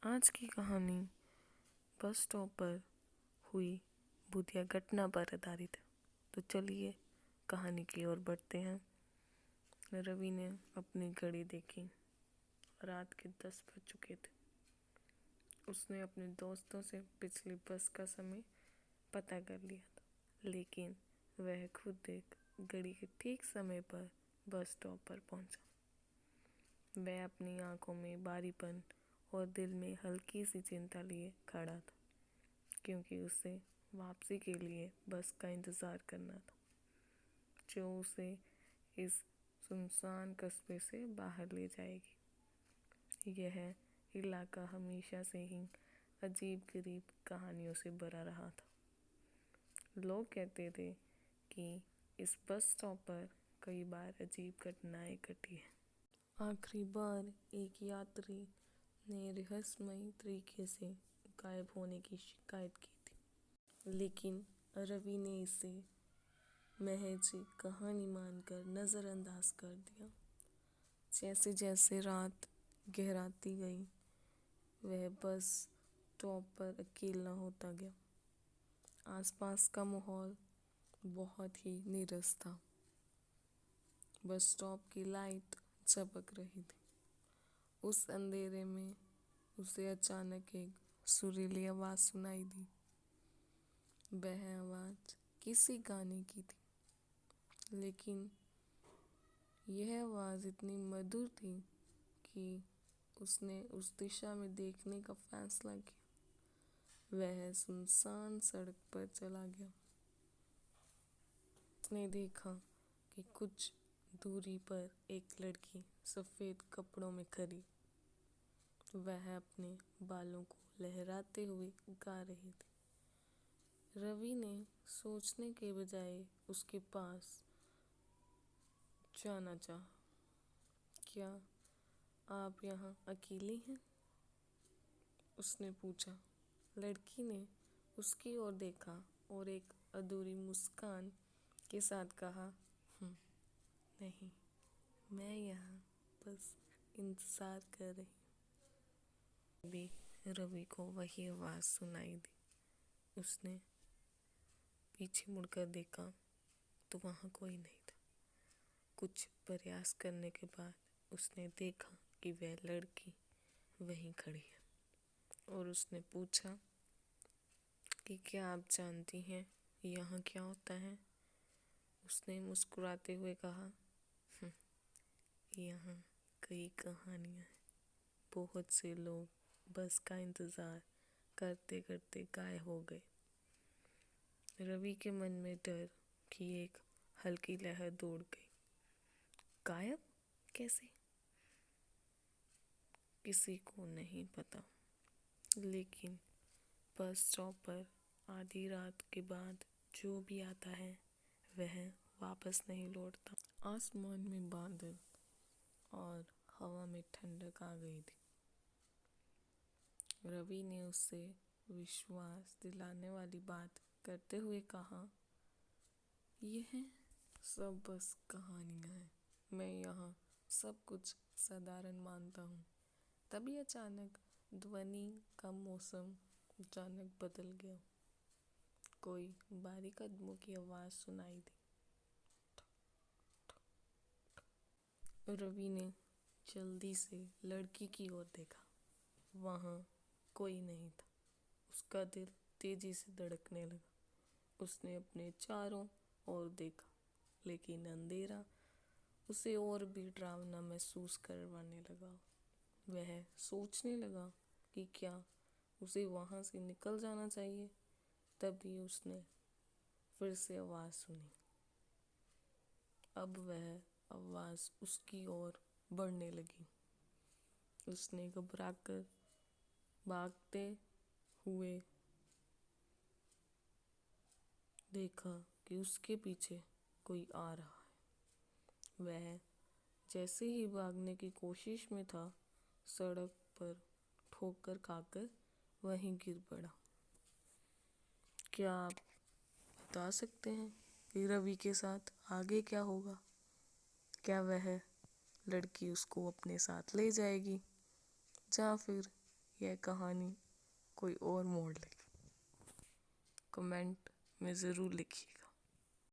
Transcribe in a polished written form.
आज की कहानी बस स्टॉप पर हुई भूतिया घटना पर आधारित है। तो चलिए कहानी की ओर बढ़ते हैं। रवि ने अपनी घड़ी देखी। रात के 10 बज चुके थे। उसने अपने दोस्तों से पिछली बस का समय पता कर लिया था, लेकिन वह खुद एक घड़ी के ठीक समय पर बस स्टॉप पर पहुंचा। वह अपनी आंखों में भारीपन और दिल में हल्की सी चिंता लिए खड़ा था, क्योंकि उसे वापसी के लिए बस का इंतज़ार करना था, जो उसे इस सुनसान कस्बे से बाहर ले जाएगी। यह इलाका हमेशा से ही अजीब गरीब कहानियों से भरा रहा था। लोग कहते थे कि इस बस स्टॉप पर कई बार अजीब घटनाएं घटी हैं। आखिरी बार एक यात्री ने रहस्यमयी तरीके से गायब होने की शिकायत की थी, लेकिन रवि ने इसे महज कहानी मानकर नज़रअंदाज कर दिया। जैसे जैसे रात गहराती गई, वह बस स्टॉप पर अकेला होता गया। आसपास का माहौल बहुत ही नीरस था। बस स्टॉप की लाइट चमक रही थी। उस अंधेरे में उसे अचानक एक सुरीली आवाज़ सुनाई दी। वह आवाज़ किसी गाने की थी, लेकिन यह आवाज़ इतनी मधुर थी कि उसने उस दिशा में देखने का फैसला किया। वह सुनसान सड़क पर चला गया। उसने देखा कि कुछ दूरी पर एक लड़की सफ़ेद कपड़ों में खड़ी। वह अपने बालों को लहराते हुए गा रही थी। रवि ने सोचने के बजाय उसके पास जाना चाहा। क्या आप यहाँ अकेली हैं? उसने पूछा। लड़की ने उसकी ओर देखा और एक अधूरी मुस्कान के साथ कहा, नहीं, मैं यहाँ बस इंतज़ार कर रही हूँ। रवि को वही आवाज़ सुनाई दी। उसने पीछे मुड़कर देखा तो वहाँ कोई नहीं था। कुछ प्रयास करने के बाद उसने देखा कि वह लड़की वहीं खड़ी है, और उसने पूछा कि क्या आप जानती हैं यहाँ क्या होता है? उसने मुस्कुराते हुए कहा, यहाँ कई कहानियाँ हैं। बहुत से लोग बस का इंतज़ार करते करते गायब हो गए। रवि के मन में डर की एक हल्की लहर दौड़ गई। गायब कैसे? किसी को नहीं पता, लेकिन बस स्टॉप पर आधी रात के बाद जो भी आता है वह वापस नहीं लौटता। आसमान में बादल और हवा में ठंडक आ गई थी। रवि ने उससे विश्वास दिलाने वाली बात करते हुए कहा, यह सब बस कहानियाँ हैं। मैं यहाँ सब कुछ साधारण मानता हूँ। तभी अचानक ध्वनि का मौसम अचानक बदल गया। कोई भारी कदमों की आवाज़ सुनाई दी। रवि ने जल्दी से लड़की की ओर देखा। वहाँ कोई नहीं था। उसका दिल तेजी से धड़कने लगा। उसने अपने चारों ओर देखा, लेकिन अंधेरा उसे और भी डरावना महसूस करवाने लगा। वह सोचने लगा कि क्या उसे वहाँ से निकल जाना चाहिए। तभी उसने फिर से आवाज़ सुनी। अब वह आवाज़ उसकी ओर बढ़ने लगी। उसने घबराकर भागते हुए देखा कि उसके पीछे कोई आ रहा है। वह जैसे ही भागने की कोशिश में था, सड़क पर ठोकर खाकर वहीं गिर पड़ा। क्या आप बता सकते हैं कि रवि के साथ आगे क्या होगा? क्या वह लड़की उसको अपने साथ ले जाएगी, या फिर यह कहानी कोई और मोड़ लेगी। कमेंट में ज़रूर लिखिएगा।